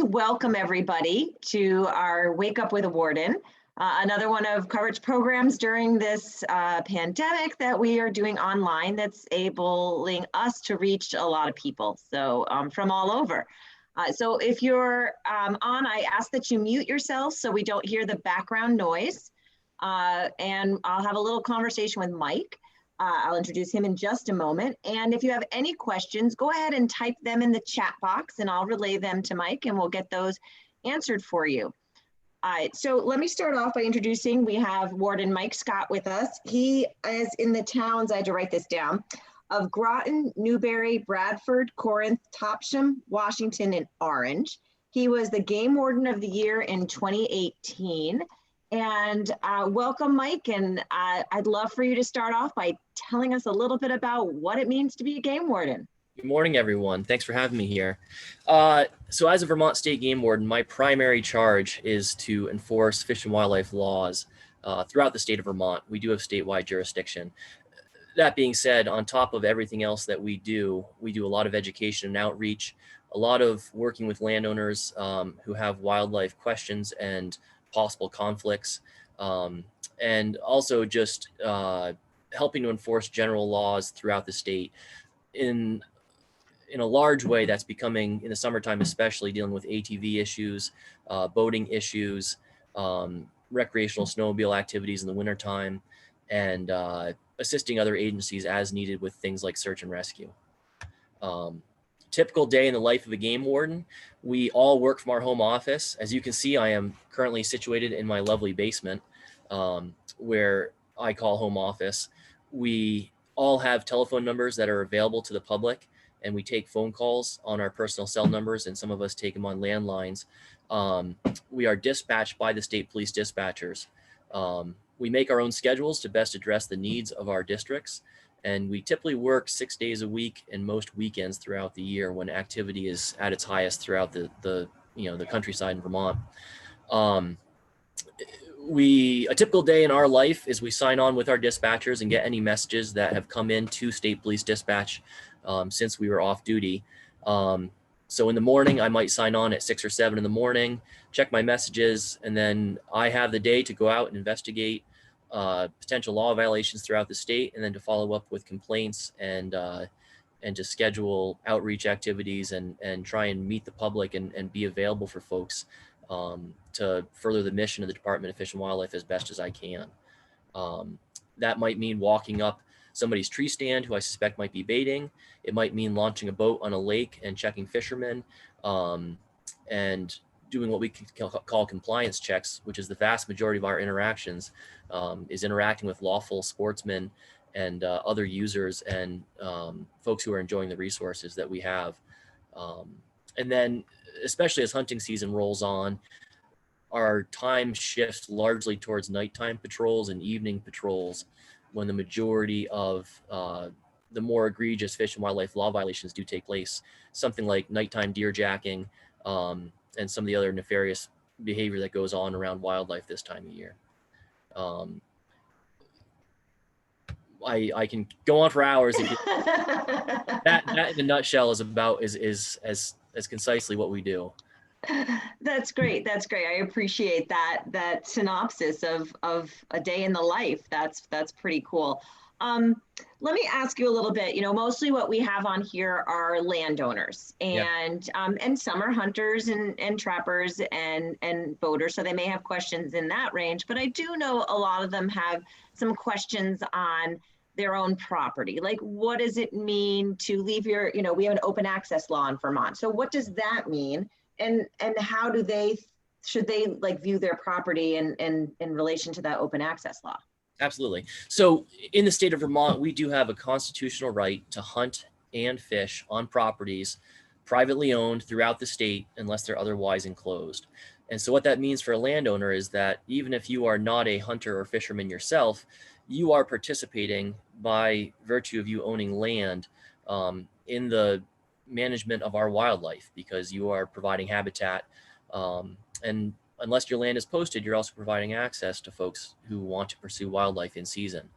to welcome everybody to our Wake Up with a Warden, another one of coverage programs during this pandemic that we are doing online that's enabling us to reach a lot of people, so from all over. So if you're on, I ask that you mute yourself so we don't hear the background noise. And I'll have a little conversation with Mike. I'll introduce him in just a moment. And if you have any questions, go ahead and type them in the chat box and I'll relay them to Mike and we'll get those answered for you. All right, so let me start off by introducing, we have Warden Mike Scott with us. He is in the towns, I had to write this down, of Groton, Newberry, Bradford, Corinth, Topsham, Washington, and Orange. He was the Game Warden of the Year in 2018. And welcome, Mike. And I'd love for you to start off by telling us a little bit about what it means to be a game warden. Good morning, everyone. Thanks for having me here. So as a Vermont State Game Warden, my primary charge is to enforce fish and wildlife laws throughout the state of Vermont. We do have statewide jurisdiction. That being said, on top of everything else that we do a lot of education and outreach, a lot of working with landowners who have wildlife questions and possible conflicts, and also just helping to enforce general laws throughout the state. In a large way, that's becoming, in the summertime especially, dealing with ATV issues, boating issues, recreational snowmobile activities in the wintertime, and assisting other agencies as needed with things like search and rescue. Typical day in the life of a game warden. We all work from our home office. As you can see, I am currently situated in my lovely basement, where I call home office. We all have telephone numbers that are available to the public, and we take phone calls on our personal cell numbers, and some of us take them on landlines. We are dispatched by the state police dispatchers. We make our own schedules to best address the needs of our districts. And we typically work 6 days a week and most weekends throughout the year when activity is at its highest throughout the countryside in Vermont. A typical day in our life is we sign on with our dispatchers and get any messages that have come in to state police dispatch since we were off duty. So in the morning, I might sign on at 6 or 7 in the morning, check my messages, and then I have the day to go out and investigate potential law violations throughout the state, and then to follow up with complaints and to schedule outreach activities and try and meet the public and be available for folks to further the mission of the Department of Fish and Wildlife as best as I can. That might mean walking up somebody's tree stand who I suspect might be baiting. It might mean launching a boat on a lake and checking fishermen, and doing what we can call compliance checks, which is the vast majority of our interactions, is interacting with lawful sportsmen and other users and folks who are enjoying the resources that we have. And then, especially as hunting season rolls on, our time shifts largely towards nighttime patrols and evening patrols, when the majority of the more egregious fish and wildlife law violations do take place. Something like nighttime deer jacking, and some of the other nefarious behavior that goes on around wildlife this time of year. I can go on for hours. That in a nutshell is as concisely what we do. That's great. That's great. I appreciate that synopsis of a day in the life. That's pretty cool. Let me ask you a little bit, mostly what we have on here are landowners and some are hunters and trappers and boaters. So they may have questions in that range, but I do know a lot of them have some questions on their own property. Like, what does it mean to leave your, we have an open access law in Vermont. So what does that mean? And how should they like view their property in relation to that open access law? Absolutely. So in the state of Vermont, we do have a constitutional right to hunt and fish on properties privately owned throughout the state unless they're otherwise enclosed. And so what that means for a landowner is that even if you are not a hunter or fisherman yourself, you are participating by virtue of you owning land in the management of our wildlife, because you are providing habitat, and unless your land is posted, you're also providing access to folks who want to pursue wildlife in season.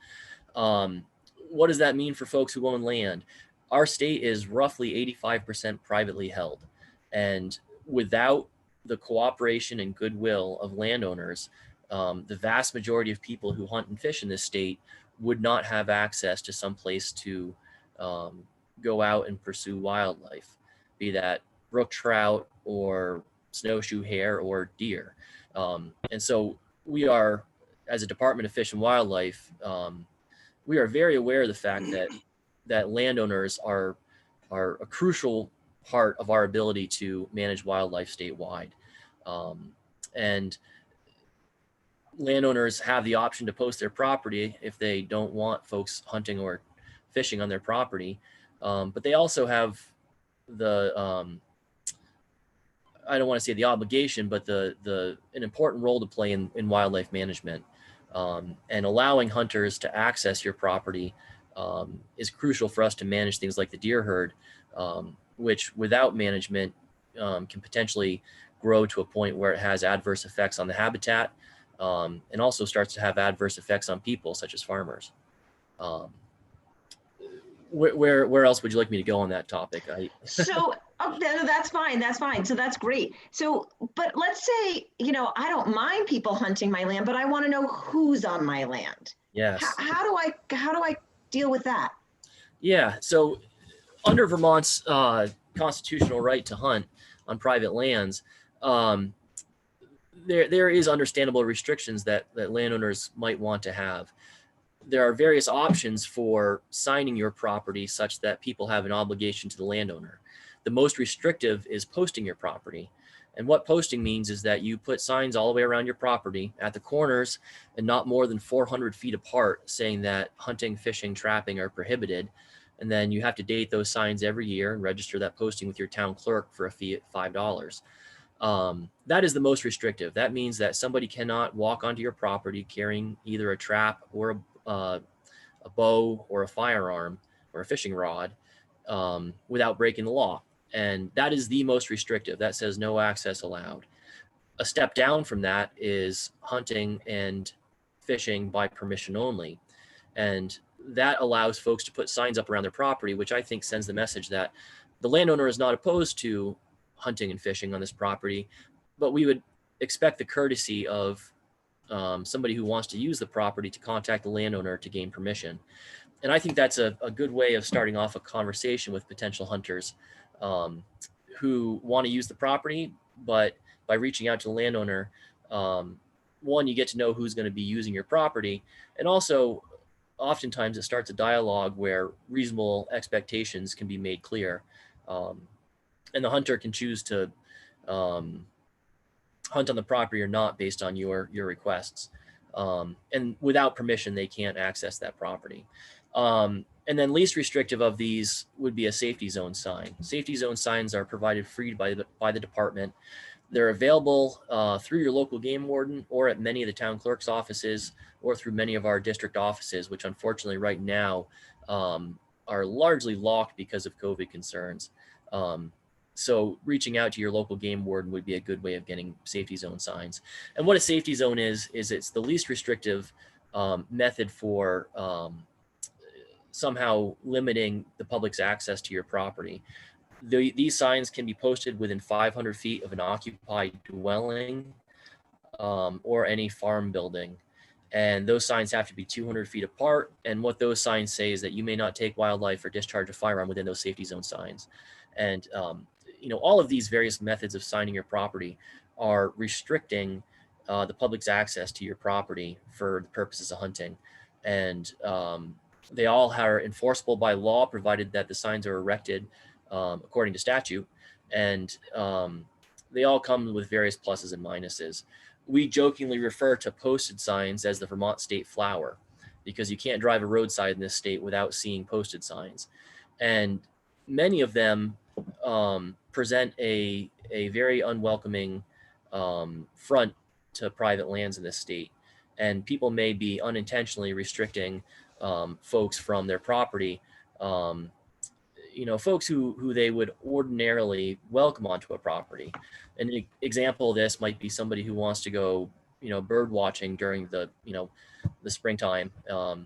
What does that mean for folks who own land? Our state is roughly 85% privately held, and without the cooperation and goodwill of landowners, the vast majority of people who hunt and fish in this state would not have access to some place to go out and pursue wildlife, be that brook trout or snowshoe hare or deer. And so we are, as a Department of Fish and Wildlife, we are very aware of the fact that landowners are a crucial part of our ability to manage wildlife statewide. And landowners have the option to post their property if they don't want folks hunting or fishing on their property. But they also have the, I don't want to say the obligation, but an important role to play in wildlife management. And allowing hunters to access your property is crucial for us to manage things like the deer herd, which without management can potentially grow to a point where it has adverse effects on the habitat, and also starts to have adverse effects on people, such as farmers. Where else would you like me to go on that topic? So that's fine. That's fine. So that's great. So, but let's say, I don't mind people hunting my land, but I want to know who's on my land. Yes. How do I deal with that? Yeah. So under Vermont's constitutional right to hunt on private lands, there is understandable restrictions that landowners might want to have. There are various options for signing your property such that people have an obligation to the landowner. The most restrictive is posting your property. And what posting means is that you put signs all the way around your property at the corners and not more than 400 feet apart, saying that hunting, fishing, trapping are prohibited. And then you have to date those signs every year and register that posting with your town clerk for a fee at $5. That is the most restrictive. That means that somebody cannot walk onto your property carrying either a trap or a bow or a firearm or a fishing rod without breaking the law. And that is the most restrictive. That says no access allowed. A step down from that is hunting and fishing by permission only. And that allows folks to put signs up around their property, which I think sends the message that the landowner is not opposed to hunting and fishing on this property, but we would expect the courtesy of somebody who wants to use the property to contact the landowner to gain permission. And I think that's a good way of starting off a conversation with potential hunters who want to use the property, but by reaching out to the landowner, one, you get to know who's going to be using your property, and also oftentimes it starts a dialogue where reasonable expectations can be made clear, and the hunter can choose to hunt on the property or not based on your requests. And without permission, they can't access that property. And then least restrictive of these would be a safety zone sign. Safety zone signs are provided free by the department. They're available through your local game warden or at many of the town clerk's offices or through many of our district offices, which unfortunately right now are largely locked because of COVID concerns. So reaching out to your local game warden would be a good way of getting safety zone signs. And what a safety zone is it's the least restrictive method for somehow limiting the public's access to your property. These signs can be posted within 500 feet of an occupied dwelling or any farm building. And those signs have to be 200 feet apart. And what those signs say is that you may not take wildlife or discharge a firearm within those safety zone signs. And all of these various methods of signing your property are restricting the public's access to your property for the purposes of hunting. And they all are enforceable by law, provided that the signs are erected according to statute. And they all come with various pluses and minuses. We jokingly refer to posted signs as the Vermont state flower, because you can't drive a roadside in this state without seeing posted signs. And many of them present a very unwelcoming front to private lands in this state. And people may be unintentionally restricting folks from their property, folks who they would ordinarily welcome onto a property. An example of this might be somebody who wants to go, bird watching during the springtime. A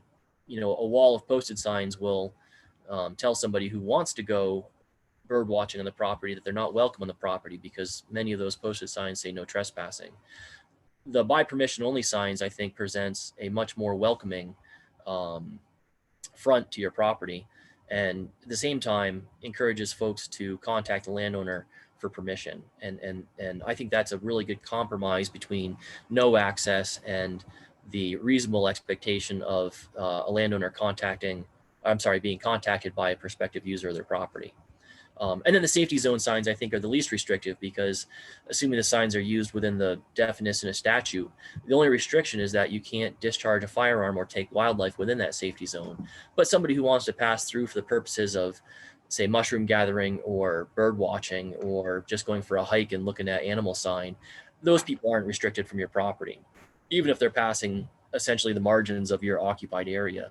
wall of posted signs will tell somebody who wants to go bird watching on the property, that they're not welcome on the property because many of those posted signs say no trespassing. The by permission only signs, I think, presents a much more welcoming front to your property, and at the same time encourages folks to contact the landowner for permission. And I think that's a really good compromise between no access and the reasonable expectation of a landowner being contacted by a prospective user of their property. And then the safety zone signs, I think, are the least restrictive, because assuming the signs are used within the definition of statute, the only restriction is that you can't discharge a firearm or take wildlife within that safety zone. But somebody who wants to pass through for the purposes of, say, mushroom gathering or bird watching, or just going for a hike and looking at animal sign, those people aren't restricted from your property, even if they're passing essentially the margins of your occupied area.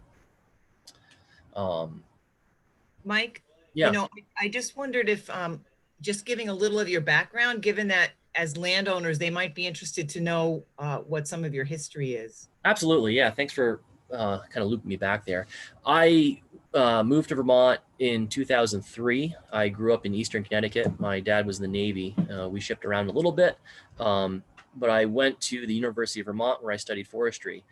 Mike, Yeah. I just wondered if just giving a little of your background, given that as landowners, they might be interested to know what some of your history is. Absolutely. Yeah. Thanks for kind of looping me back there. I moved to Vermont in 2003. I grew up in Eastern Connecticut. My dad was in the Navy. We shipped around a little bit, but I went to the University of Vermont where I studied forestry.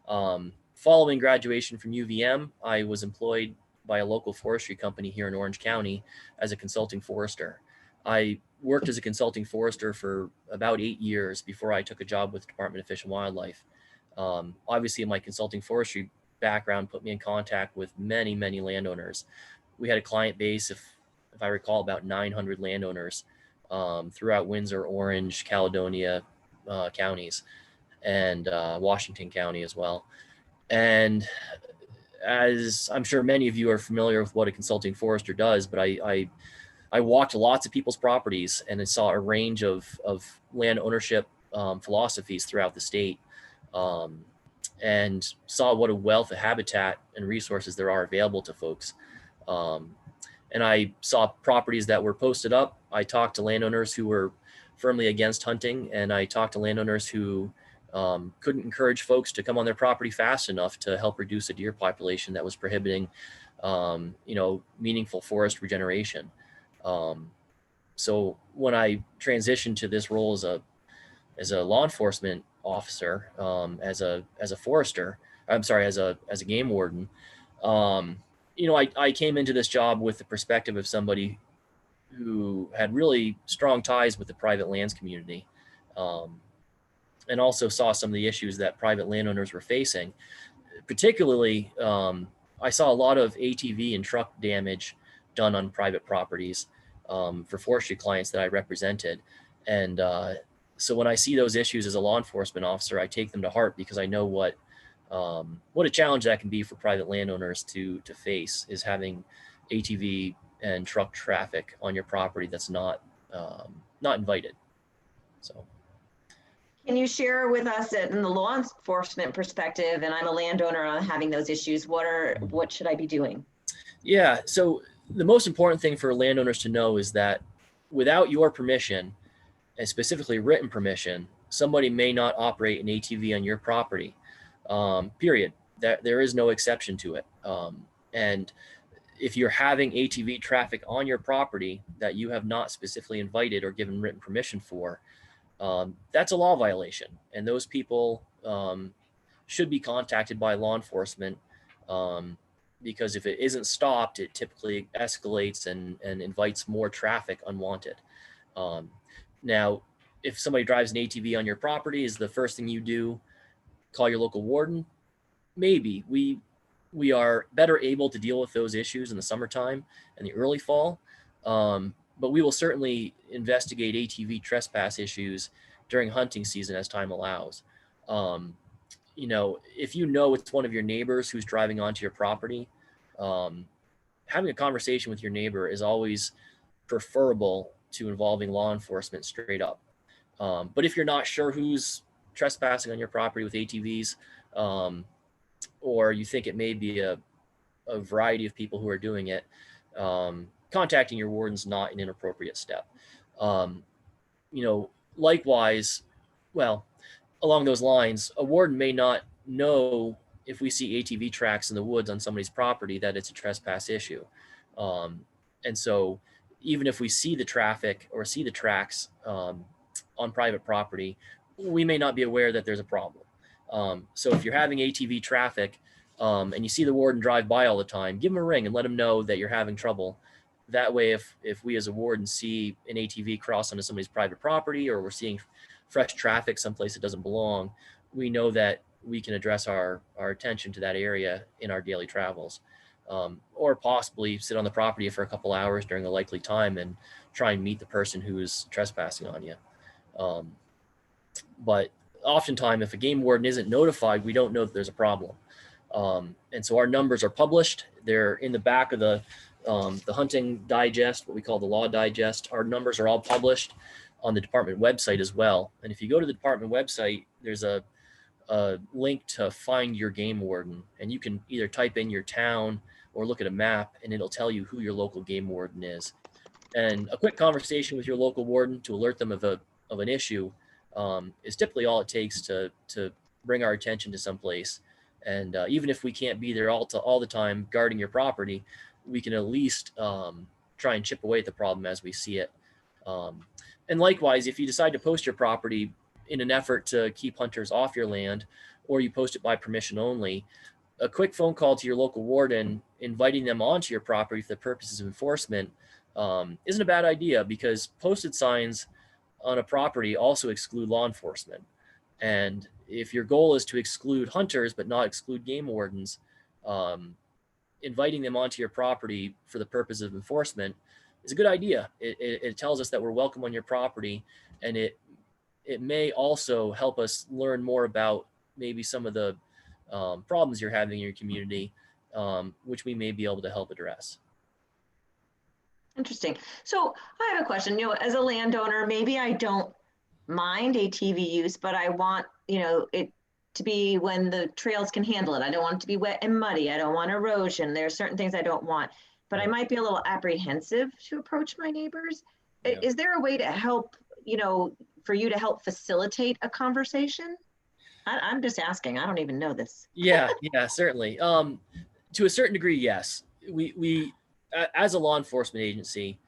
Following graduation from UVM, I was employed by a local forestry company here in Orange County as a consulting forester. I worked as a consulting forester for about 8 years before I took a job with the Department of Fish and Wildlife. Obviously, my consulting forestry background put me in contact with many, many landowners. We had a client base, if I recall, about 900 landowners throughout Windsor, Orange, Caledonia counties, and Washington County as well. And as I'm sure many of you are familiar with what a consulting forester does, but I walked lots of people's properties and I saw a range of land ownership philosophies throughout the state, and saw what a wealth of habitat and resources there are available to folks. And I saw properties that were posted up. I talked to landowners who were firmly against hunting, and I talked to landowners who couldn't encourage folks to come on their property fast enough to help reduce a deer population that was prohibiting, meaningful forest regeneration. So when I transitioned to this role as a law enforcement officer, as a forester, as a game warden, I came into this job with the perspective of somebody who had really strong ties with the private lands community. And also saw some of the issues that private landowners were facing. Particularly, I saw a lot of ATV and truck damage done on private properties for forestry clients that I represented. And so when I see those issues as a law enforcement officer, I take them to heart, because I know what a challenge that can be for private landowners to face, is having ATV and truck traffic on your property that's not invited. So. Can you share with us in the law enforcement perspective, and I'm a landowner on having those issues, what should I be doing? Yeah, so the most important thing for landowners to know is that without your permission, and specifically written permission, somebody may not operate an ATV on your property, period. There is no exception to it. And if you're having ATV traffic on your property that you have not specifically invited or given written permission for, that's a law violation, and those people should be contacted by law enforcement, because if it isn't stopped, it typically escalates and invites more traffic unwanted. Now, if somebody drives an ATV on your property, is the first thing you do call your local warden? Maybe. We are better able to deal with those issues in the summertime and the early fall. But we will certainly investigate ATV trespass issues during hunting season as time allows. If it's one of your neighbors who's driving onto your property, having a conversation with your neighbor is always preferable to involving law enforcement straight up. But if you're not sure who's trespassing on your property with ATVs, or you think it may be a variety of people who are doing it, contacting your warden's not an inappropriate step. Likewise, well, along those lines, a warden may not know if we see ATV tracks in the woods on somebody's property that it's a trespass issue. And so even if we see the traffic or see the tracks on private property, we may not be aware that there's a problem. So if you're having ATV traffic and you see the warden drive by all the time, give him a ring and let him know that you're having trouble. That way, if we as a warden see an ATV cross onto somebody's private property, or we're seeing fresh traffic someplace that doesn't belong, we know that we can address our attention to that area in our daily travels. Or possibly sit on the property for a couple hours during a likely time and try and meet the person who is trespassing on you. But oftentimes, if a game warden isn't notified, we don't know that there's a problem. And so our numbers are published. They're in the back of the hunting digest, what we call the law digest. Our numbers are all published on the department website as well. And if you go to the department website, there's a link to find your game warden, and you can either type in your town or look at a map, and it'll tell you who your local game warden is. And a quick conversation with your local warden to alert them of an issue is typically all it takes to bring our attention to someplace. And even if we can't be there all the time guarding your property, we can at least try and chip away at the problem as we see it. And likewise, if you decide to post your property in an effort to keep hunters off your land, or you post it by permission only, a quick phone call to your local warden inviting them onto your property for the purposes of enforcement isn't a bad idea, because posted signs on a property also exclude law enforcement. And if your goal is to exclude hunters but not exclude game wardens, inviting them onto your property for the purpose of enforcement is a good idea. It tells us that we're welcome on your property, and it may also help us learn more about maybe some of the problems you're having in your community, which we may be able to help address. Interesting. So I have a question. As a landowner, maybe I don't mind ATV use, but I want, it to be when the trails can handle it. I don't want it to be wet and muddy. I don't want erosion. There are certain things I don't want, but I might be a little apprehensive to approach my neighbors. Yeah. Is there a way to help, for you to help facilitate a conversation? I'm just asking. I don't even know this. Yeah, certainly. To a certain degree, yes. We as a law enforcement agency,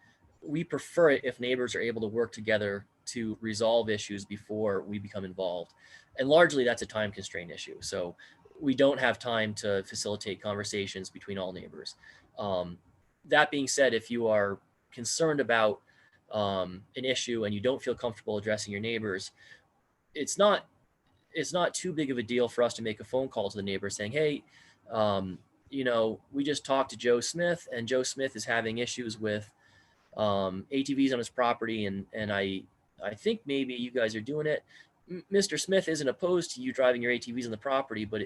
we prefer it if neighbors are able to work together to resolve issues before we become involved. And largely that's a time constraint issue. So we don't have time to facilitate conversations between all neighbors. That being said, if you are concerned about an issue and you don't feel comfortable addressing your neighbors, it's not too big of a deal for us to make a phone call to the neighbor saying, hey, we just talked to Joe Smith, and Joe Smith is having issues with ATVs on his property, and I think maybe you guys are doing it. Mr. Smith isn't opposed to you driving your ATVs on the property, but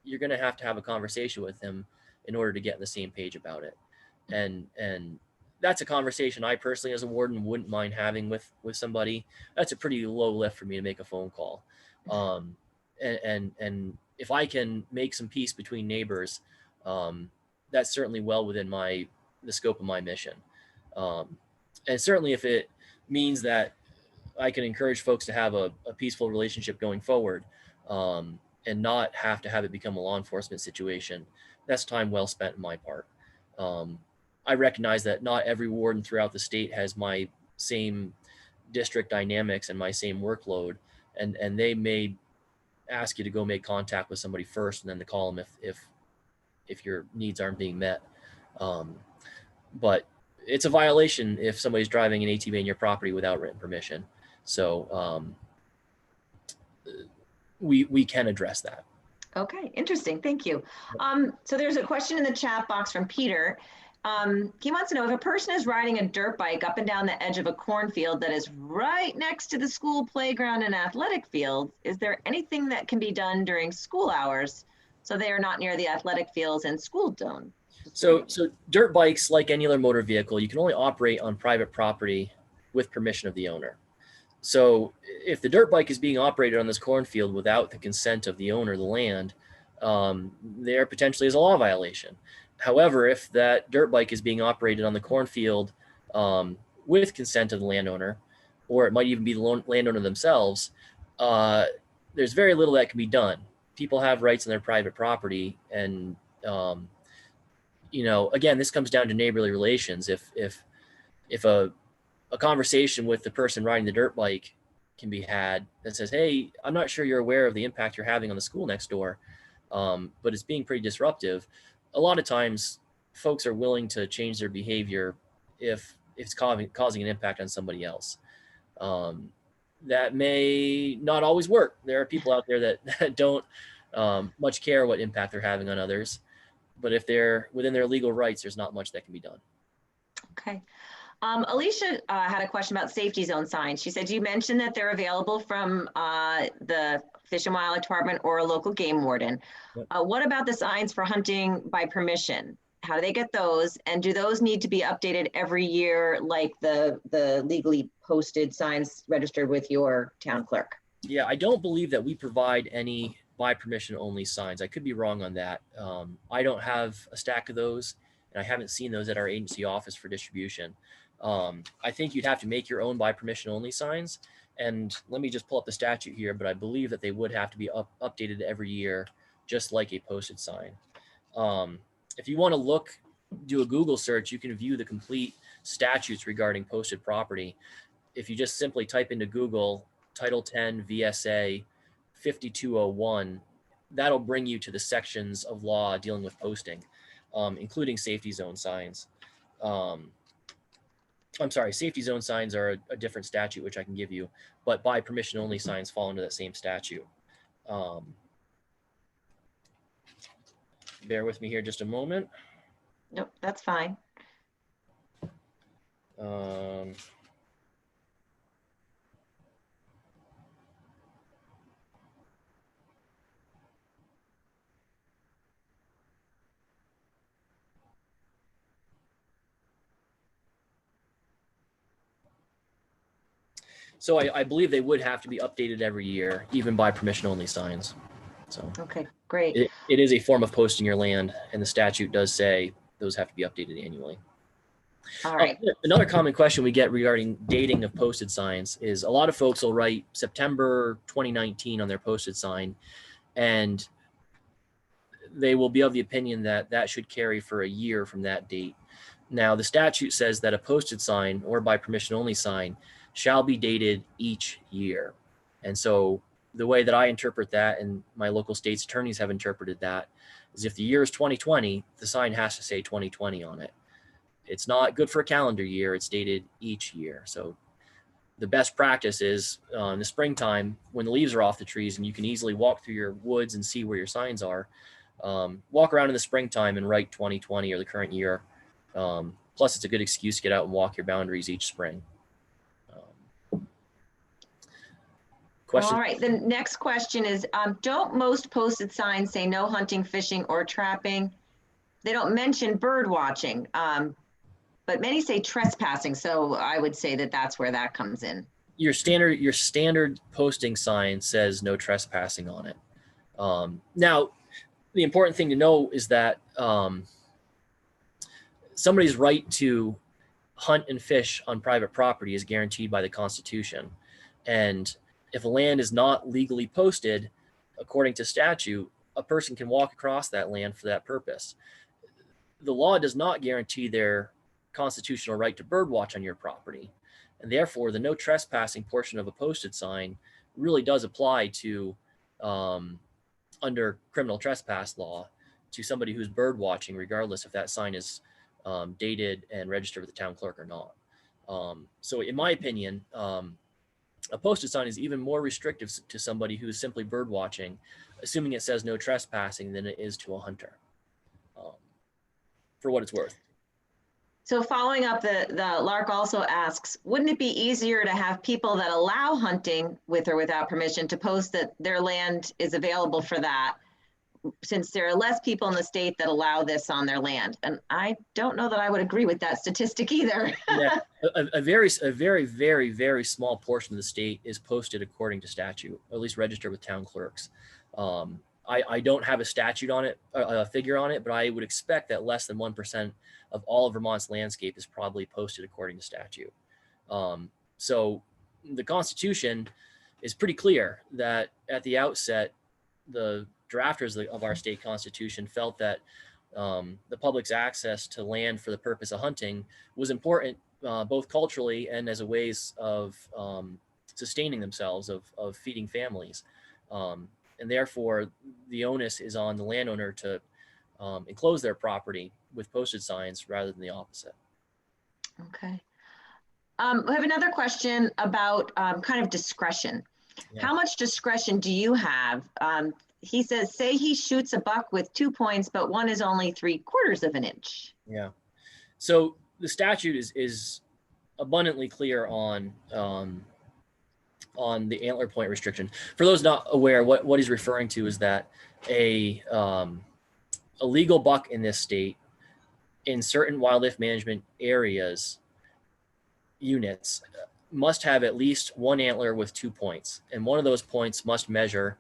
you're going to have a conversation with him in order to get on the same page about it. And that's a conversation I personally, as a warden, wouldn't mind having with somebody. That's a pretty low lift for me to make a phone call. And if I can make some peace between neighbors, that's certainly well within the scope of my mission. And certainly if it means that I can encourage folks to have a peaceful relationship going forward, and not have to have it become a law enforcement situation, that's time well spent on my part. I recognize that not every warden throughout the state has my same district dynamics and my same workload, and they may ask you to go make contact with somebody first and then to call them if your needs aren't being met. But it's a violation if somebody's driving an ATV on your property without written permission. So we can address that. Okay, interesting. Thank you. So there's a question in the chat box from Peter. He wants to know, if a person is riding a dirt bike up and down the edge of a cornfield that is right next to the school playground and athletic field, is there anything that can be done during school hours so they are not near the athletic fields and school zone? So dirt bikes, like any other motor vehicle, you can only operate on private property with permission of the owner. So if the dirt bike is being operated on this cornfield without the consent of the owner of the land, there potentially is a law violation. However, if that dirt bike is being operated on the cornfield with consent of the landowner, or it might even be the landowner themselves, there's very little that can be done. People have rights on their private property, and again, this comes down to neighborly relations. If if a conversation with the person riding the dirt bike can be had that says, hey, I'm not sure you're aware of the impact you're having on the school next door, but it's being pretty disruptive. A lot of times folks are willing to change their behavior if it's causing an impact on somebody else. That may not always work. There are people out there that don't much care what impact they're having on others, but if they're within their legal rights, there's not much that can be done. Okay. Alicia had a question about safety zone signs. She said, you mentioned that they're available from the Fish and Wildlife Department or a local game warden. Yep. What about the signs for hunting by permission? How do they get those? And do those need to be updated every year, like the legally posted signs registered with your town clerk? Yeah, I don't believe that we provide any by permission only signs. I could be wrong on that. I don't have a stack of those, and I haven't seen those at our agency office for distribution. I think you'd have to make your own by permission only signs. And let me just pull up the statute here, but I believe that they would have to be updated every year, just like a posted sign. If you want to do a Google search, you can view the complete statutes regarding posted property. If you just simply type into Google Title 10 VSA 5201, that'll bring you to the sections of law dealing with posting, including safety zone signs. I'm sorry, safety zone signs are a different statute, which I can give you, but by permission only signs fall into that same statute. Bear with me here just a moment. Nope, that's fine. So I believe they would have to be updated every year, even by permission only signs. So Okay, great. it is a form of posting your land, and the statute does say those have to be updated annually. All right. Another common question we get regarding dating of posted signs is a lot of folks will write September 2019 on their posted sign, and they will be of the opinion that that should carry for a year from that date. Now, the statute says that a posted sign or by permission only sign shall be dated each year. And so the way that I interpret that, and my local state's attorneys have interpreted that, is if the year is 2020, the sign has to say 2020 on it. It's not good for a calendar year. It's dated each year. So the best practice is in the springtime when the leaves are off the trees and you can easily walk through your woods and see where your signs are. Walk around in the springtime and write 2020 or the current year. Plus, it's a good excuse to get out and walk your boundaries each spring. Question? All right, the next question is, don't most posted signs say no hunting, fishing, or trapping? They don't mention bird watching, but many say trespassing. So I would say that that's where that comes in. Your standard posting sign says no trespassing on it. Now, the important thing to know is that somebody's right to hunt and fish on private property is guaranteed by the Constitution. And if a land is not legally posted, according to statute, a person can walk across that land for that purpose. The law does not guarantee their constitutional right to birdwatch on your property. And therefore, the no trespassing portion of a posted sign really does apply to, under criminal trespass law, to somebody who's bird watching, regardless if that sign is dated and registered with the town clerk or not. So in my opinion, a posted sign is even more restrictive to somebody who is simply bird watching, assuming it says no trespassing, than it is to a hunter, for what it's worth. So following up, the Lark also asks, wouldn't it be easier to have people that allow hunting with or without permission to post that their land is available for that, since there are less people in the state that allow this on their land? And I don't know that I would agree with that statistic either. Yeah, a very, very, very small portion of the state is posted according to statute, or at least registered with town clerks. I don't have a statute on it, a figure on it, but I would expect that less than 1% of all of Vermont's landscape is probably posted according to statute. So the Constitution is pretty clear that at the outset, the drafters of our state constitution felt that the public's access to land for the purpose of hunting was important both culturally and as a ways of sustaining themselves, of feeding families. And therefore, the onus is on the landowner to enclose their property with posted signs rather than the opposite. Okay. We have another question about kind of discretion. Yeah. How much discretion do you have? He says, say he shoots a buck with 2 points, but one is only 3/4 of an inch. Yeah. So the statute is abundantly clear on the antler point restriction. For those not aware, what he's referring to is that a legal buck in this state, in certain wildlife management areas, units must have at least one antler with 2 points, and one of those points must measure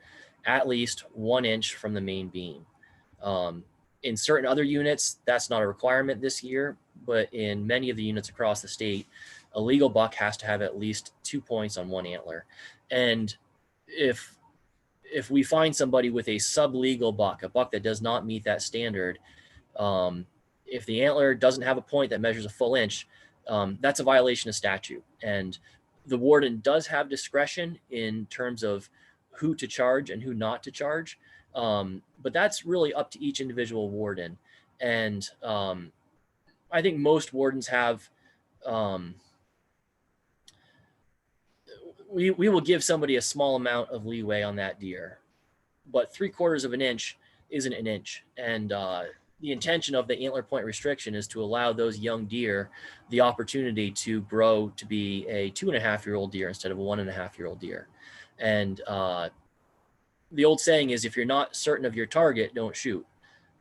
at least 1 inch from the main beam. In certain other units, that's not a requirement this year, but in many of the units across the state, a legal buck has to have at least 2 points on one antler. And if we find somebody with a sublegal buck, a buck that does not meet that standard, if the antler doesn't have a point that measures a full inch, that's a violation of statute. And the warden does have discretion in terms of who to charge and who not to charge. But that's really up to each individual warden. And I think most wardens have, we will give somebody a small amount of leeway on that deer, but 3/4 of an inch isn't an inch. And the intention of the antler point restriction is to allow those young deer the opportunity to grow to be a 2.5-year-old deer instead of a 1.5-year-old deer. And the old saying is, if you're not certain of your target, don't shoot.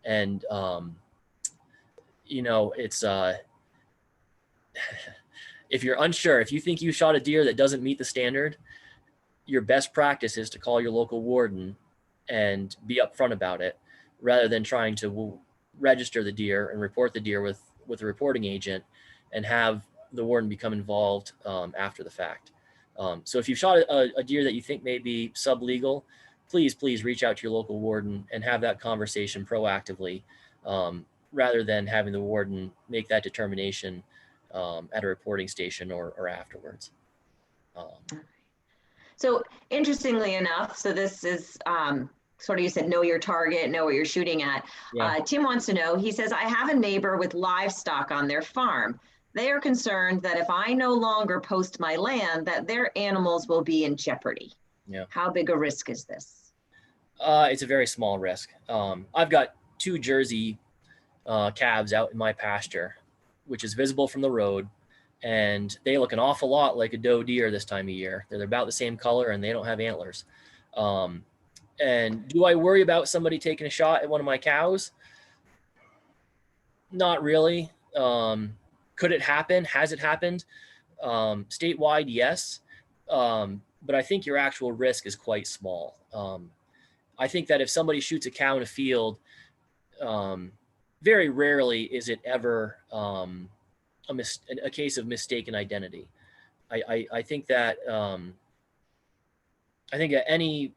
And it's if you're unsure, if you think you shot a deer that doesn't meet the standard, your best practice is to call your local warden and be upfront about it, rather than trying to register the deer and report the deer with a reporting agent and have the warden become involved after the fact. So if you've shot a deer that you think may be sublegal, please reach out to your local warden and have that conversation proactively, rather than having the warden make that determination at a reporting station or afterwards. So interestingly enough, so this is sort of, you said, know your target, know what you're shooting at. Yeah. Tim wants to know, he says, I have a neighbor with livestock on their farm. They are concerned that if I no longer post my land, that their animals will be in jeopardy. Yeah. How big a risk is this? It's a very small risk. I've got 2 Jersey calves out in my pasture, which is visible from the road, and they look an awful lot like a doe deer this time of year. They're about the same color and they don't have antlers. And do I worry about somebody taking a shot at one of my cows? Not really. Could it happen? Has it happened? Statewide, yes. But I think your actual risk is quite small. I think that if somebody shoots a cow in a field, very rarely is it ever a case of mistaken identity. I think that any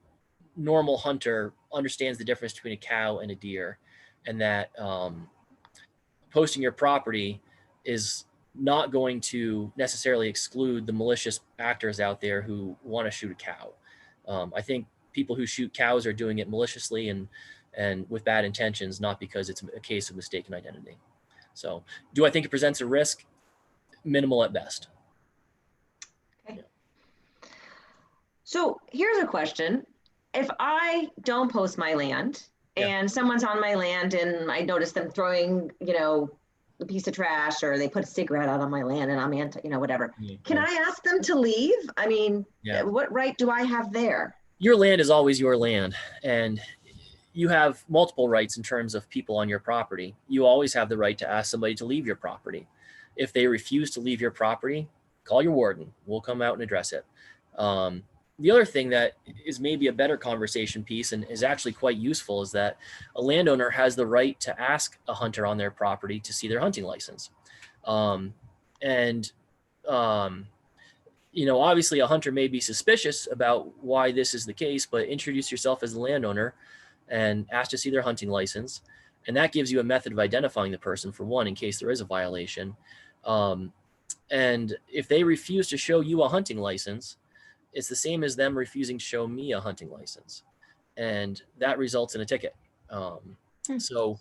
normal hunter understands the difference between a cow and a deer, and that posting your property is not going to necessarily exclude the malicious actors out there who want to shoot a cow. I think people who shoot cows are doing it maliciously and with bad intentions, not because it's a case of mistaken identity. So do I think it presents a risk? Minimal at best. Okay. Yeah. So here's a question. If I don't post my land and someone's on my land and I notice them throwing, a piece of trash, or they put a cigarette out on my land and I'm whatever. Can I ask them to leave? I mean, what right do I have there? Your land is always your land, and you have multiple rights in terms of people on your property. You always have the right to ask somebody to leave your property. If they refuse to leave your property, call your warden. We'll come out and address it. The other thing that is maybe a better conversation piece and is actually quite useful is that a landowner has the right to ask a hunter on their property to see their hunting license. Obviously a hunter may be suspicious about why this is the case, but introduce yourself as the landowner and ask to see their hunting license. And that gives you a method of identifying the person, for one, in case there is a violation. And if they refuse to show you a hunting license, it's the same as them refusing to show me a hunting license. And that results in a ticket. So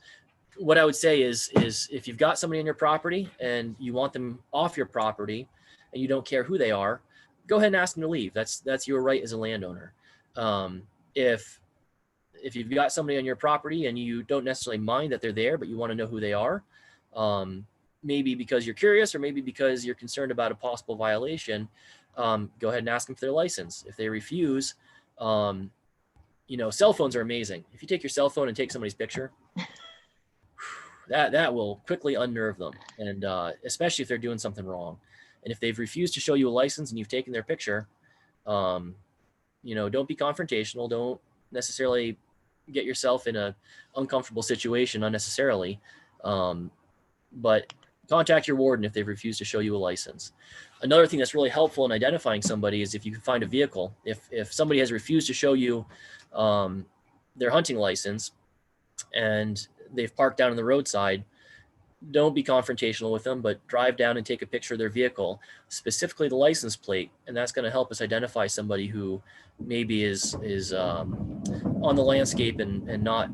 what I would say is if you've got somebody on your property and you want them off your property and you don't care who they are, go ahead and ask them to leave. That's your right as a landowner. If you've got somebody on your property and you don't necessarily mind that they're there, but you want to know who they are, maybe because you're curious or maybe because you're concerned about a possible violation, go ahead and ask them for their license. If they refuse, cell phones are amazing. If you take your cell phone and take somebody's picture, that will quickly unnerve them, and especially if they're doing something wrong. And if they've refused to show you a license and you've taken their picture, don't be confrontational. Don't necessarily get yourself in a uncomfortable situation unnecessarily. But contact your warden if they've refused to show you a license. Another thing that's really helpful in identifying somebody is if you can find a vehicle. If somebody has refused to show you their hunting license and they've parked down on the roadside, don't be confrontational with them, but drive down and take a picture of their vehicle, specifically the license plate. And that's going to help us identify somebody who maybe is on the landscape and not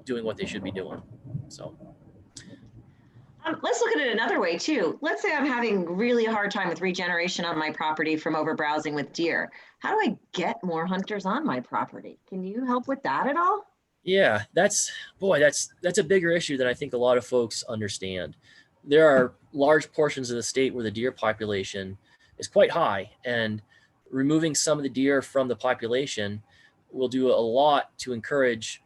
doing what they should be doing. So. Let's look at it another way too. Let's say I'm having really hard time with regeneration on my property from overbrowsing with deer. How do I get more hunters on my property? Can you help with that at all? Yeah, that's a bigger issue than I think a lot of folks understand. There are large portions of the state where the deer population is quite high, and removing some of the deer from the population will do a lot to encourage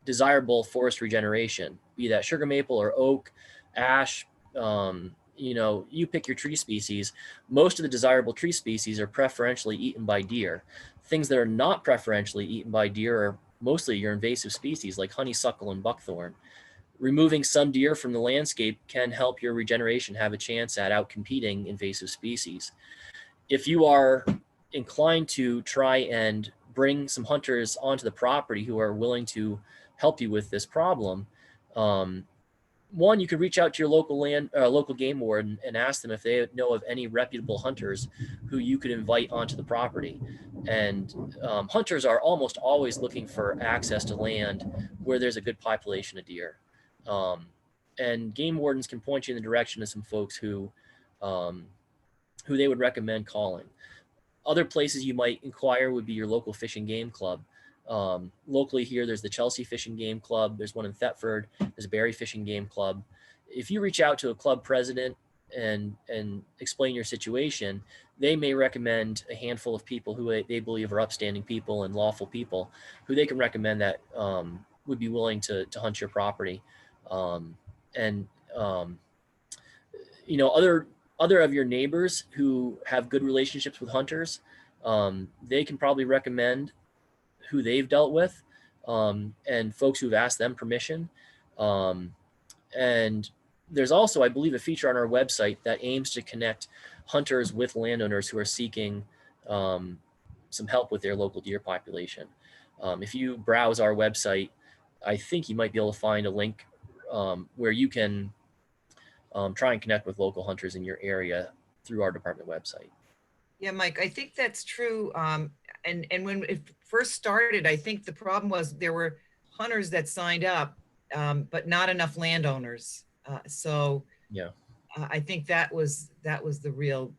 desirable forest regeneration, be that sugar maple or oak, ash, you pick your tree species. Most of the desirable tree species are preferentially eaten by deer. Things that are not preferentially eaten by deer are mostly your invasive species like honeysuckle and buckthorn. Removing some deer from the landscape can help your regeneration have a chance at outcompeting invasive species. If you are inclined to try and bring some hunters onto the property who are willing to help you with this problem, one, you could reach out to your local game warden and ask them if they know of any reputable hunters who you could invite onto the property. And hunters are almost always looking for access to land where there's a good population of deer. And game wardens can point you in the direction of some folks who they would recommend calling. Other places you might inquire would be your local fish and game club. Locally here, there's the Chelsea Fishing Game Club. There's one in Thetford. There's a Barry Fishing Game Club. If you reach out to a club president and explain your situation, they may recommend a handful of people who they believe are upstanding people and lawful people who they can recommend that would be willing to hunt your property. Other of your neighbors who have good relationships with hunters, they can probably recommend who they've dealt with, and folks who've asked them permission. And there's also, I believe, a feature on our website that aims to connect hunters with landowners who are seeking some help with their local deer population. If you browse our website, I think you might be able to find a link where you can try and connect with local hunters in your area through our department website. Yeah, Mike, I think that's true. And when it first started, I think the problem was there were hunters that signed up, but not enough landowners. Yeah, I think that was the real,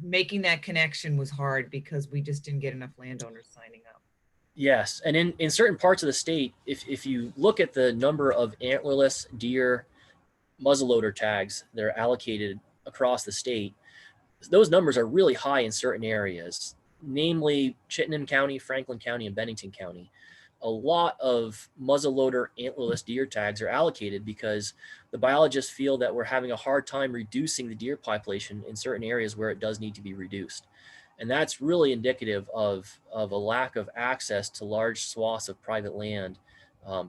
making that connection was hard because we just didn't get enough landowners signing up. Yes, and in certain parts of the state, if you look at the number of antlerless deer muzzleloader tags that are allocated across the state, those numbers are really high in certain areas, namely Chittenden County, Franklin County, and Bennington County. A lot of muzzleloader antlerless deer tags are allocated because the biologists feel that we're having a hard time reducing the deer population in certain areas where it does need to be reduced. And that's really indicative of a lack of access to large swaths of private land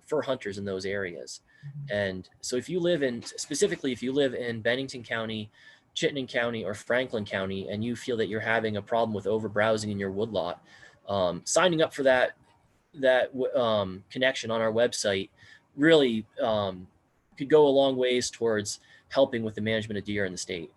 for hunters in those areas. And so if you live in Bennington County, Chittenden County, or Franklin County, and you feel that you're having a problem with overbrowsing in your woodlot, signing up for that connection on our website really could go a long ways towards helping with the management of deer in the state.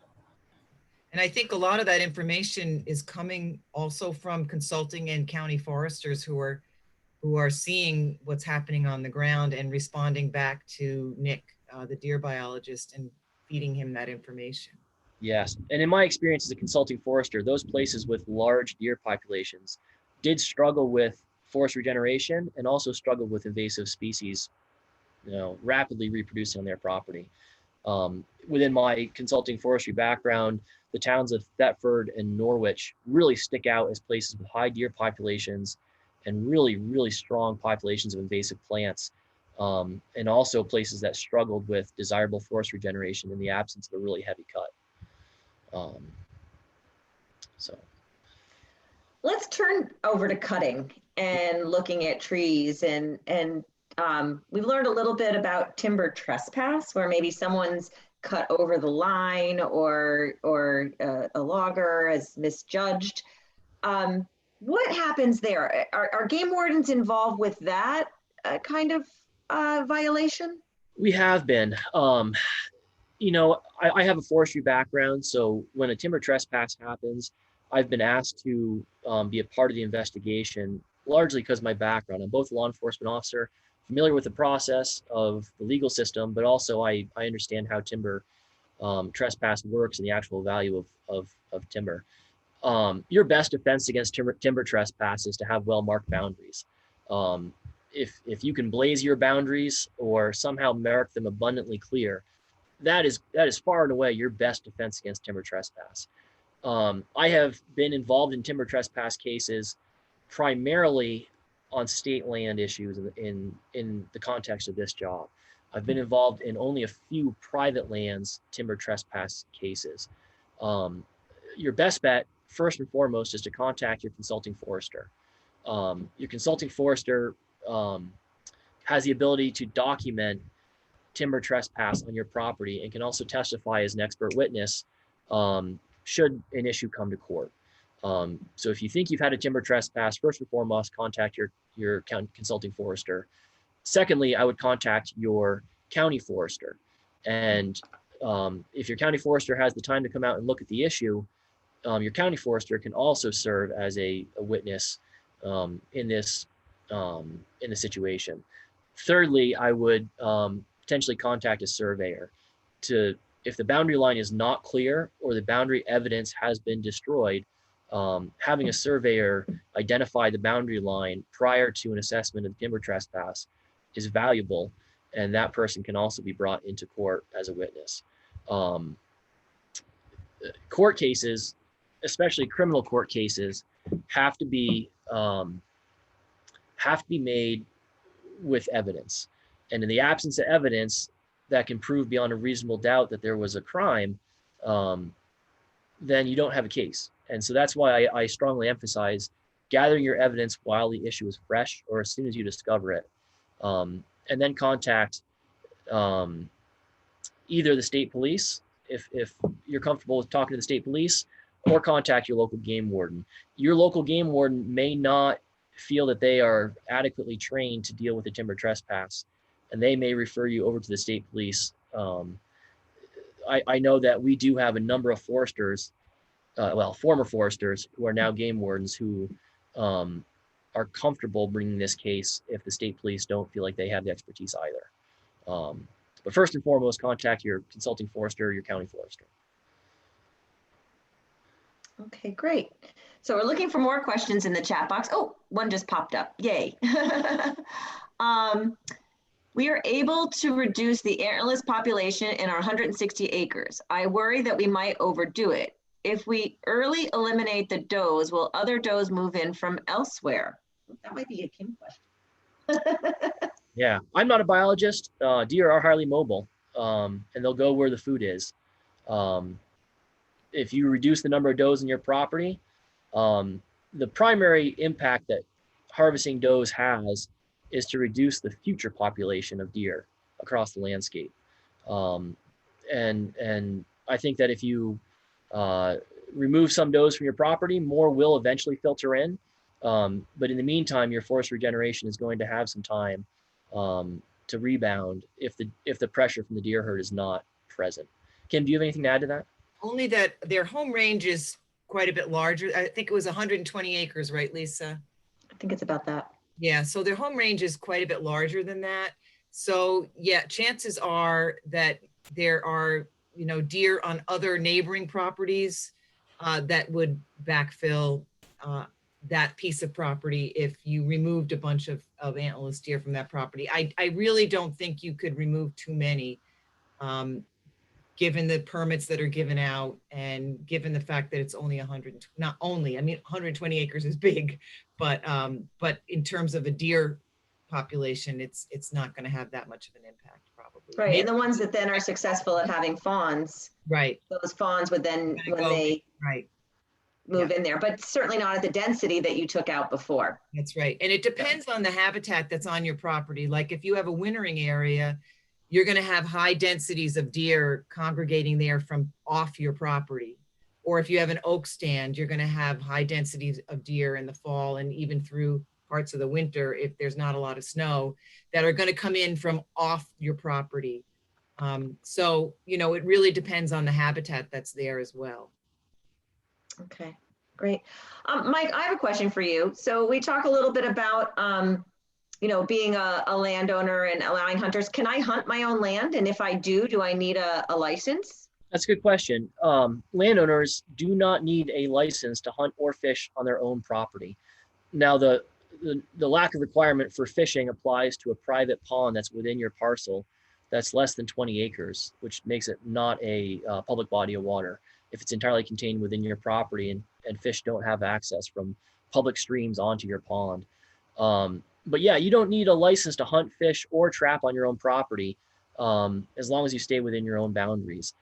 And I think a lot of that information is coming also from consulting and county foresters who are seeing what's happening on the ground and responding back to Nick, the deer biologist, and feeding him that information. Yes, and in my experience as a consulting forester, those places with large deer populations did struggle with forest regeneration and also struggled with invasive species, rapidly reproducing on their property. Within my consulting forestry background, the towns of Thetford and Norwich really stick out as places with high deer populations and really, really strong populations of invasive plants, and also places that struggled with desirable forest regeneration in the absence of a really heavy cut. So Let's turn over to cutting and looking at trees, and we've learned a little bit about timber trespass, where maybe someone's cut over the line, or a logger has misjudged. What happens there? Are game wardens involved with that kind of violation? we have been. I have a forestry background, so when a timber trespass happens, I've been asked to be a part of the investigation, largely because of my background. I'm both a law enforcement officer, familiar with the process of the legal system, but also I understand how timber trespass works and the actual value of timber. Your best defense against timber trespass is to have well-marked boundaries. If you can blaze your boundaries or somehow mark them abundantly clear, that is far and away your best defense against timber trespass. I have been involved in timber trespass cases primarily on state land issues in the context of this job. I've been involved in only a few private lands timber trespass cases. Your best bet, first and foremost, is to contact your consulting forester. Your consulting forester has the ability to document timber trespass on your property and can also testify as an expert witness should an issue come to court. So if you think you've had a timber trespass, first and foremost, contact your consulting forester. Secondly, I would contact your county forester. And if your county forester has the time to come out and look at the issue, your county forester can also serve as a witness in this situation. Thirdly, I would potentially contact a surveyor if the boundary line is not clear or the boundary evidence has been destroyed. Having a surveyor identify the boundary line prior to an assessment of timber trespass is valuable, and that person can also be brought into court as a witness. Court cases, especially criminal court cases, have to be made with evidence. And in the absence of evidence that can prove beyond a reasonable doubt that there was a crime, then you don't have a case. And so that's why I strongly emphasize gathering your evidence while the issue is fresh or as soon as you discover it. And then contact either the state police, if you're comfortable with talking to the state police, or contact your local game warden. Your local game warden may not feel that they are adequately trained to deal with a timber trespass, and they may refer you over to the state police. I know that we do have a number of foresters, former foresters who are now game wardens who are comfortable bringing this case if the state police don't feel like they have the expertise either. But first and foremost, contact your consulting forester or your county forester. Okay, great. So we're looking for more questions in the chat box. Oh, one just popped up. Yay. We are able to reduce the antlerless population in our 160 acres. I worry that we might overdo it. If we early eliminate the does, will other does move in from elsewhere? That might be a Kim question. Yeah, I'm not a biologist. Deer are highly mobile, and they'll go where the food is. If you reduce the number of does in your property, the primary impact that harvesting does has is to reduce the future population of deer across the landscape. And I think that if you remove some does from your property, more will eventually filter in. But in the meantime, your forest regeneration is going to have some time to rebound if the pressure from the deer herd is not present. Kim, do you have anything to add to that? Only that their home range is quite a bit larger. I think it was 120 acres, right, Lisa? I think it's about that. Yeah, so their home range is quite a bit larger than that. So yeah, chances are that there are, you know, deer on other neighboring properties that would backfill that piece of property if you removed a bunch of antlerless deer from that property. I really don't think you could remove too many, given the permits that are given out and given the fact that it's only 100, not only, I mean, 120 acres is big, but in terms of a deer population, it's not going to have that much of an impact probably. Right, Maybe, and the ones that then are successful at having fawns, right, those fawns would then, gonna when go- they right, move in there, but certainly not at the density that you took out before. that's right. And it depends on the habitat that's on your property. Like if you have a wintering area, you're going to have high densities of deer congregating there from off your property. Or if you have an oak stand, you're going to have high densities of deer in the fall and even through parts of the winter if there's not a lot of snow that are going to come in from off your property. So, you know, it really depends on the habitat that's there as well. Okay, great. Mike, I have a question for you. So we talk a little bit about, you know, being a landowner and allowing hunters. Can I hunt my own land? And if I do I need a license? That's a good question. Landowners do not need a license to hunt or fish on their own property. Now, the lack of requirement for fishing applies to a private pond that's within your parcel that's less than 20 acres, which makes it not a public body of water. If it's entirely contained within your property and fish don't have access from public streams onto your pond. But yeah, you don't need a license to hunt, fish, or trap on your own property, as long as you stay within your own boundaries.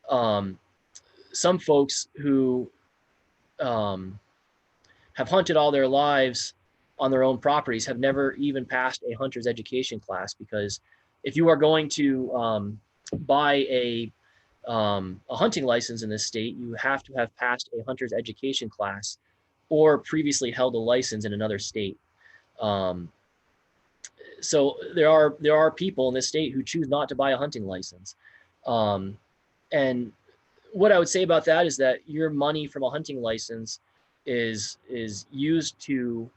Some folks who have hunted all their lives on their own properties have never even passed a hunter's education class, because if you are going to buy a hunting license in this state, you have to have passed a hunter's education class or previously held a license in another state. So there are people in this state who choose not to buy a hunting license. And what I would say about that is that your money from a hunting license is used to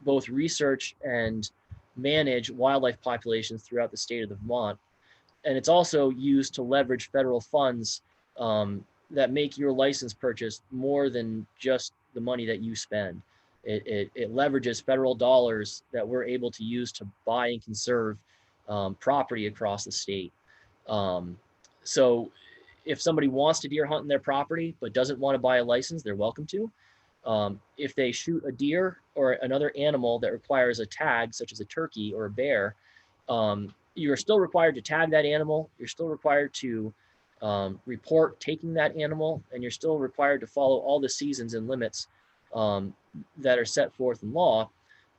both research and manage wildlife populations throughout the state of Vermont. And it's also used to leverage federal funds that make your license purchase more than just the money that you spend. It leverages federal dollars that we're able to use to buy and conserve property across the state. So if somebody wants to deer hunt in their property but doesn't want to buy a license, they're welcome to. If they shoot a deer or another animal that requires a tag, such as a turkey or a bear, you're still required to tag that animal. You're still required to report taking that animal, and you're still required to follow all the seasons and limits that are set forth in law.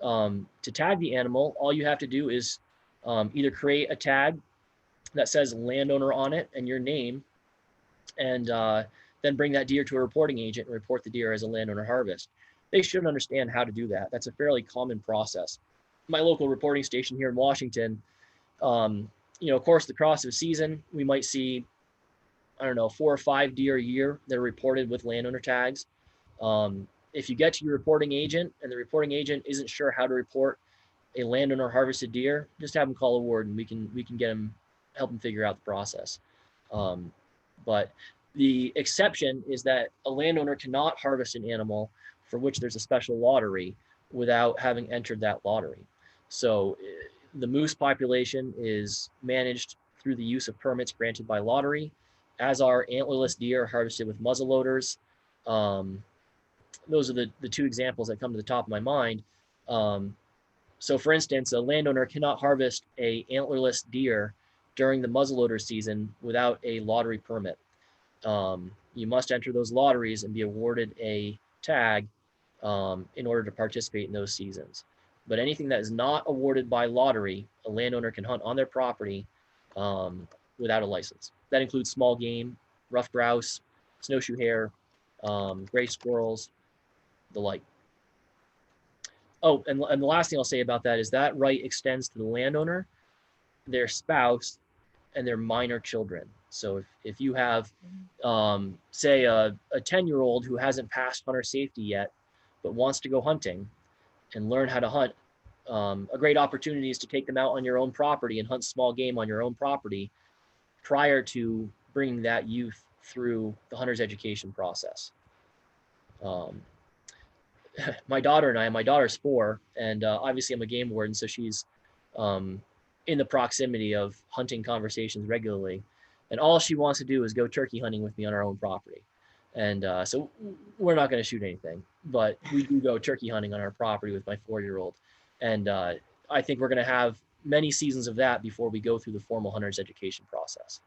To tag the animal, all you have to do is either create a tag that says landowner on it and your name, and then bring that deer to a reporting agent and report the deer as a landowner harvest. They should understand how to do that. That's a fairly common process. My local reporting station here in Washington, you know, of course, the cross of a season, we might see, I don't know, 4 or 5 deer a year that are reported with landowner tags. If you get to your reporting agent and the reporting agent isn't sure how to report a landowner harvested deer, just have them call a warden. We can get them, help them figure out the process. But the exception is that a landowner cannot harvest an animal for which there's a special lottery without having entered that lottery. So the moose population is managed through the use of permits granted by lottery, as are antlerless deer harvested with muzzle loaders. Those are the 2 examples that come to the top of my mind. So for instance, a landowner cannot harvest a antlerless deer during the muzzleloader season without a lottery permit. You must enter those lotteries and be awarded a tag in order to participate in those seasons. But anything that is not awarded by lottery, a landowner can hunt on their property without a license. That includes small game, rough grouse, snowshoe hare, gray squirrels, the like. Oh, and the last thing I'll say about that is that right extends to the landowner, their spouse, and their minor children. So if you have, say, a 10-year-old who hasn't passed hunter safety yet, but wants to go hunting and learn how to hunt, a great opportunity is to take them out on your own property and hunt small game on your own property prior to bringing that youth through the hunter's education process. My daughter's 4, and obviously I'm a game warden, so she's in the proximity of hunting conversations regularly. And all she wants to do is go turkey hunting with me on our own property. And so we're not going to shoot anything, but we do go turkey hunting on our property with my 4-year-old. And I think we're going to have many seasons of that before we go through the formal hunter's education process.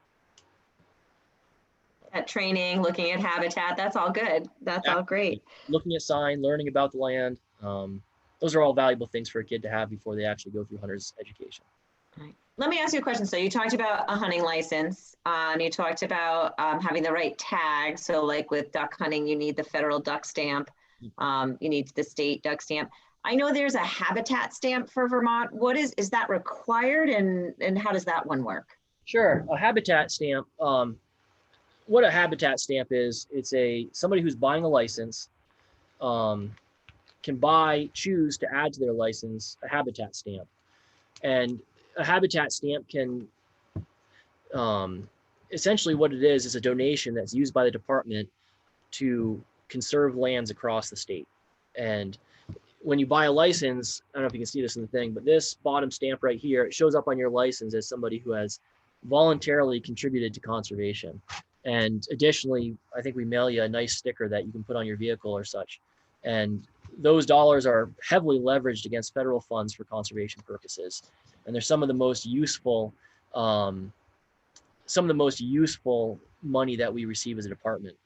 At training, looking at habitat, that's all good. That's all great. Looking at sign, learning about the land. Those are all valuable things for a kid to have before they actually go through hunter's education. Right. Let me ask you a question. So you talked about a hunting license. You talked about having the right tag. So like with duck hunting, you need the federal duck stamp. You need the state duck stamp. I know there's a habitat stamp for Vermont. What is that required, and how does that one work? Sure. A habitat stamp. What a habitat stamp is, it's somebody who's buying a license can choose to add to their license a habitat stamp. And a habitat stamp can, essentially what it is a donation that's used by the department to conserve lands across the state. And when you buy a license, I don't know if you can see this in the thing, but this bottom stamp right here, it shows up on your license as somebody who has voluntarily contributed to conservation. And additionally, I think we mail you a nice sticker that you can put on your vehicle or such. And those dollars are heavily leveraged against federal funds for conservation purposes. And they're some of the most useful money that we receive as a department.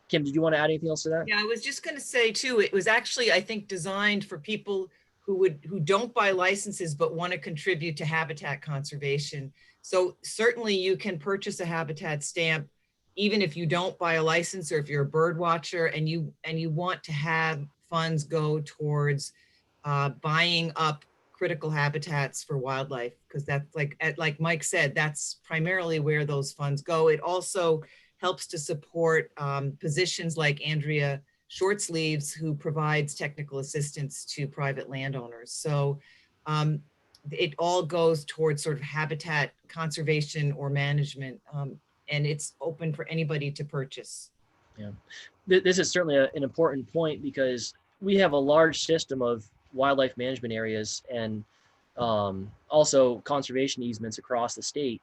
Kim, did you want to add anything else to that? Yeah, I was just going to say too, it was actually, I think, designed for people who don't buy licenses but want to contribute to habitat conservation. So certainly you can purchase a habitat stamp even if you don't buy a license, or if you're a bird watcher and you want to have funds go towards buying up critical habitats for wildlife, because that's like Mike said, that's primarily where those funds go. It also helps to support positions like Andrea Shortsleeves, who provides technical assistance to private landowners. So it all goes towards sort of habitat conservation or management, and it's open for anybody to purchase. Yeah, this is certainly an important point, because we have a large system of wildlife management areas and also conservation easements across the state.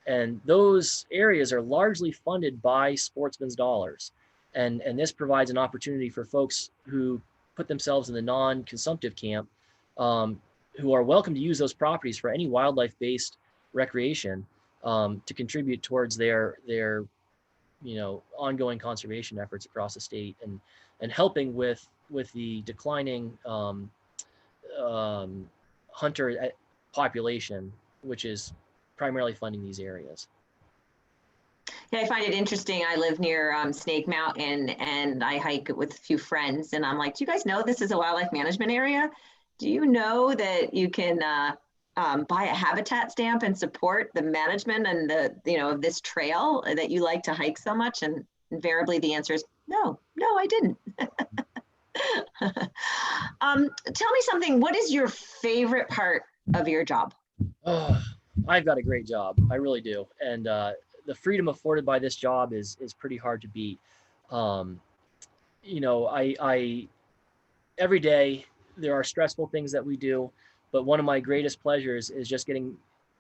And those areas are largely funded by sportsmen's dollars. And this provides an opportunity for folks who put themselves in the non-consumptive camp, who are welcome to use those properties for any wildlife-based recreation, to contribute towards their ongoing conservation efforts across the state, and helping with the declining hunter population, which is primarily funding these areas. Yeah, I find it interesting. I live near Snake Mountain, and I hike with a few friends, and I'm like, do you guys know this is a wildlife management area? Do you know that you can buy a habitat stamp and support the management and of this trail that you like to hike so much? And invariably the answer is no, I didn't. Tell me something. What is your favorite part of your job? Oh, I've got a great job. I really do. And the freedom afforded by this job is pretty hard to beat. I every day there are stressful things that we do, but one of my greatest pleasures is just getting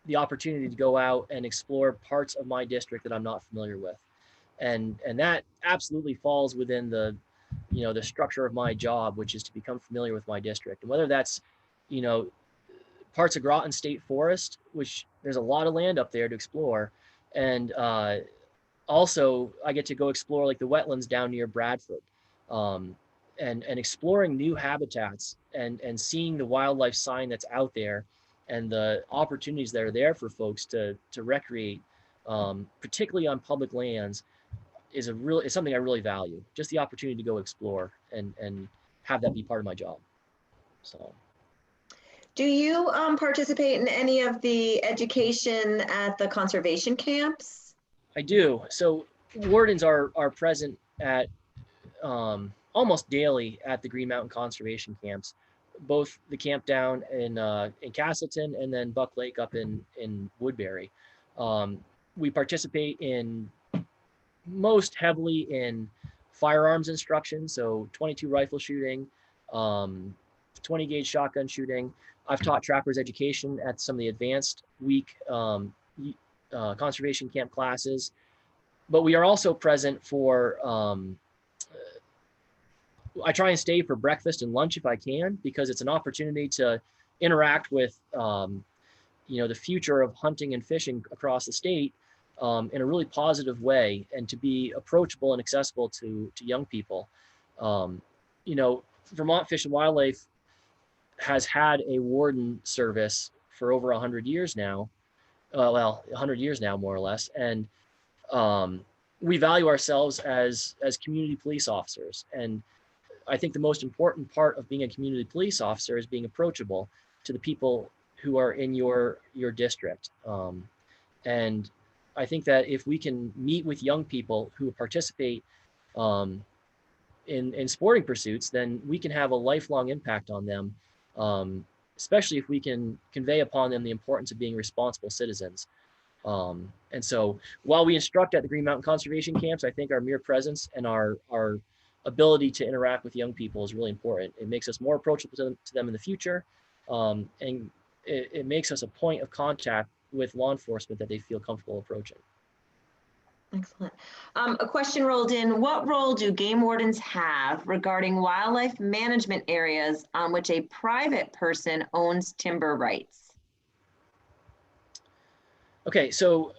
the opportunity to go out and explore parts of my district that I'm not familiar with. And that absolutely falls within the structure of my job, which is to become familiar with my district. And whether that's, parts of Groton State Forest, which there's a lot of land up there to explore. And also I get to go explore like the wetlands down near Bradford, and exploring new habitats and seeing the wildlife sign that's out there and the opportunities that are there for folks to recreate, particularly on public lands, is something I really value. Just the opportunity to go explore and have that be part of my job. So. Do you participate in any of the education at the conservation camps? I do. So wardens are present at almost daily at the Green Mountain conservation camps, both the camp down in Castleton and then Buck Lake up in Woodbury. We participate in most heavily in firearms instruction, so 22 rifle shooting, 20 gauge shotgun shooting. I've taught trappers education at some of the advanced week conservation camp classes, but we are also present for I try and stay for breakfast and lunch if I can, because it's an opportunity to interact with the future of hunting and fishing across the state in a really positive way, and to be approachable and accessible to young people. Vermont Fish and Wildlife has had a warden service for over 100 years now. 100 years now, more or less. And we value ourselves as community police officers. And I think the most important part of being a community police officer is being approachable to the people who are in your district. And I think that if we can meet with young people who participate in sporting pursuits, then we can have a lifelong impact on them, especially if we can convey upon them the importance of being responsible citizens. And so while we instruct at the Green Mountain Conservation Camps, I think our mere presence and our ability to interact with young people is really important. It makes us more approachable to them in the future, and it makes us a point of contact with law enforcement that they feel comfortable approaching. Excellent. A question rolled in. What role do game wardens have regarding wildlife management areas on which a private person owns timber rights? Okay, so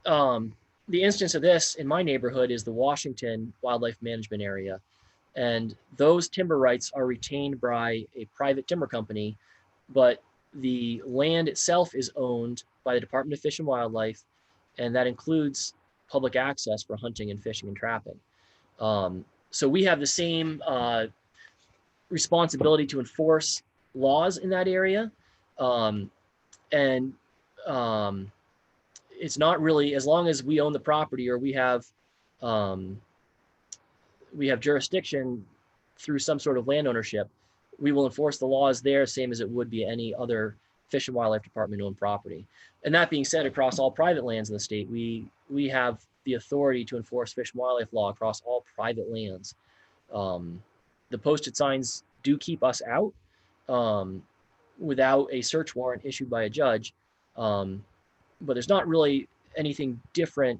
the instance of this in my neighborhood is the Washington Wildlife Management Area. And those timber rights are retained by a private timber company, but the land itself is owned by the Department of Fish and Wildlife, and that includes public access for hunting and fishing and trapping. So we have the same responsibility to enforce laws in that area. It's not really, as long as we own the property or we have jurisdiction through some sort of land ownership, we will enforce the laws there, same as it would be any other Fish and Wildlife Department owned property. And that being said, across all private lands in the state, we have the authority to enforce Fish and Wildlife law across all private lands. The posted signs do keep us out without a search warrant issued by a judge. But there's not really anything different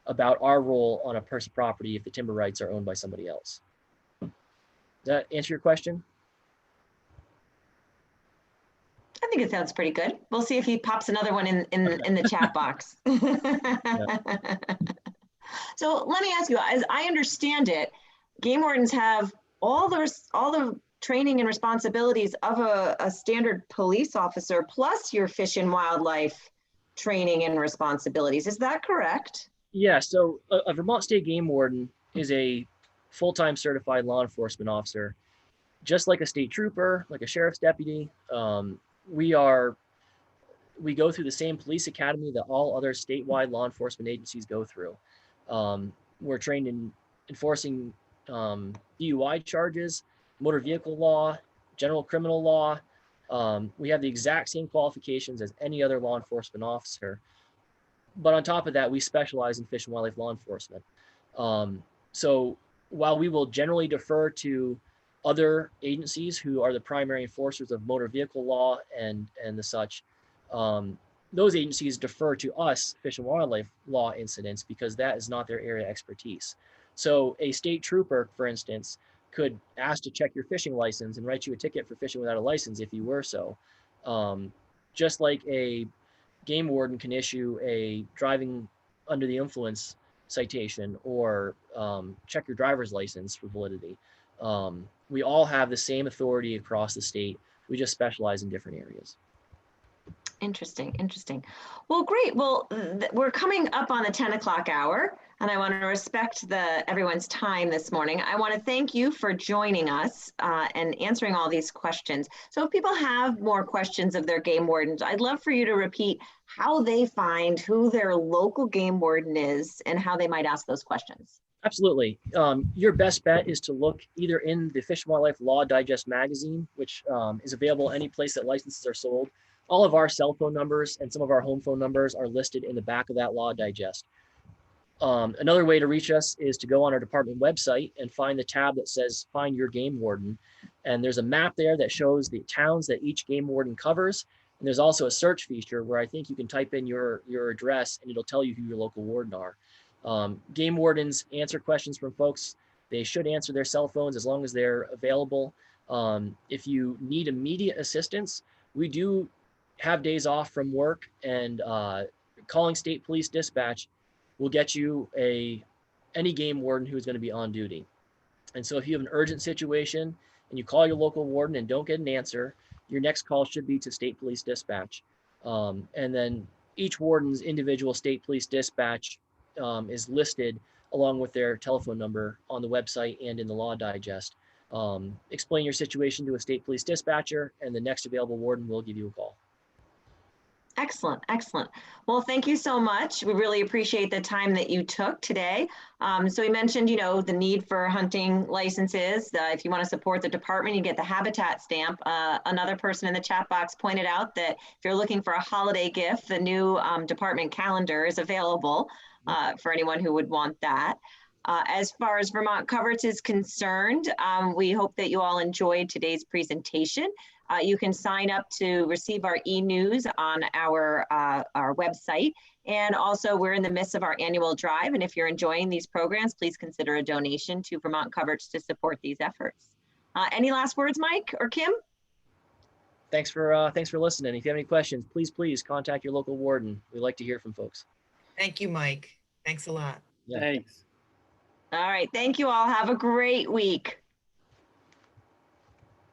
about our role on a person's property if the timber rights are owned by somebody else. Does that answer your question? I think it sounds pretty good. We'll see if he pops another one in the chat box. So let me ask you, as I understand it, game wardens have all the training and responsibilities of a standard police officer, plus your fish and wildlife training and responsibilities. Is that correct? Yeah, so a Vermont State Game Warden is a full-time certified law enforcement officer, just like a state trooper, like a sheriff's deputy. We go through the same police academy that all other statewide law enforcement agencies go through. We're trained in enforcing DUI charges, motor vehicle law, general criminal law. We have the exact same qualifications as any other law enforcement officer. But on top of that, we specialize in fish and wildlife law enforcement. So while we will generally defer to other agencies who are the primary enforcers of motor vehicle law and the such, those agencies defer to us, fish and wildlife law incidents, because that is not their area of expertise. So a state trooper, for instance, could ask to check your fishing license and write you a ticket for fishing without a license if you were so. Just like a game warden can issue a driving under the influence citation or check your driver's license for validity. We all have the same authority across the state. We just specialize in different areas. Interesting, interesting. Well, great. Well, we're coming up on the 10 o'clock hour, and I want to respect everyone's time this morning. I want to thank you for joining us and answering all these questions. So if people have more questions of their game wardens, I'd love for you to repeat how they find who their local game warden is and how they might ask those questions. Absolutely. Your best bet is to look either in the Fish and Wildlife Law Digest magazine, which is available any place that licenses are sold. All of our cell phone numbers and some of our home phone numbers are listed in the back of that Law Digest. Another way to reach us is to go on our department website and find the tab that says Find Your Game Warden. And there's a map there that shows the towns that each game warden covers. And there's also a search feature where I think you can type in your address and it'll tell you who your local warden are. Game wardens answer questions from folks. They should answer their cell phones as long as they're available. If you need immediate assistance, we do have days off from work, and calling state police dispatch will get you any game warden who's going to be on duty. And so if you have an urgent situation and you call your local warden and don't get an answer, your next call should be to state police dispatch. And then each warden's individual state police dispatch is listed along with their telephone number on the website and in the Law Digest. Explain your situation to a state police dispatcher, and the next available warden will give you a call. Excellent, excellent. Well, thank you so much. We really appreciate the time that you took today. So we mentioned, the need for hunting licenses. If you want to support the department, you get the habitat stamp. Another person in the chat box pointed out that if you're looking for a holiday gift, the new department calendar is available for anyone who would want that. As far as Vermont Coverage is concerned, we hope that you all enjoyed today's presentation. You can sign up to receive our e-news on our website. And also, we're in the midst of our annual drive. And if you're enjoying these programs, please consider a donation to Vermont Coverage to support these efforts. Any last words, Mike or Kim? Thanks for listening. If you have any questions, please contact your local warden. We'd like to hear from folks. Thank you, Mike. Thanks a lot. Yeah. Thanks. All right. Thank you all. Have a great week.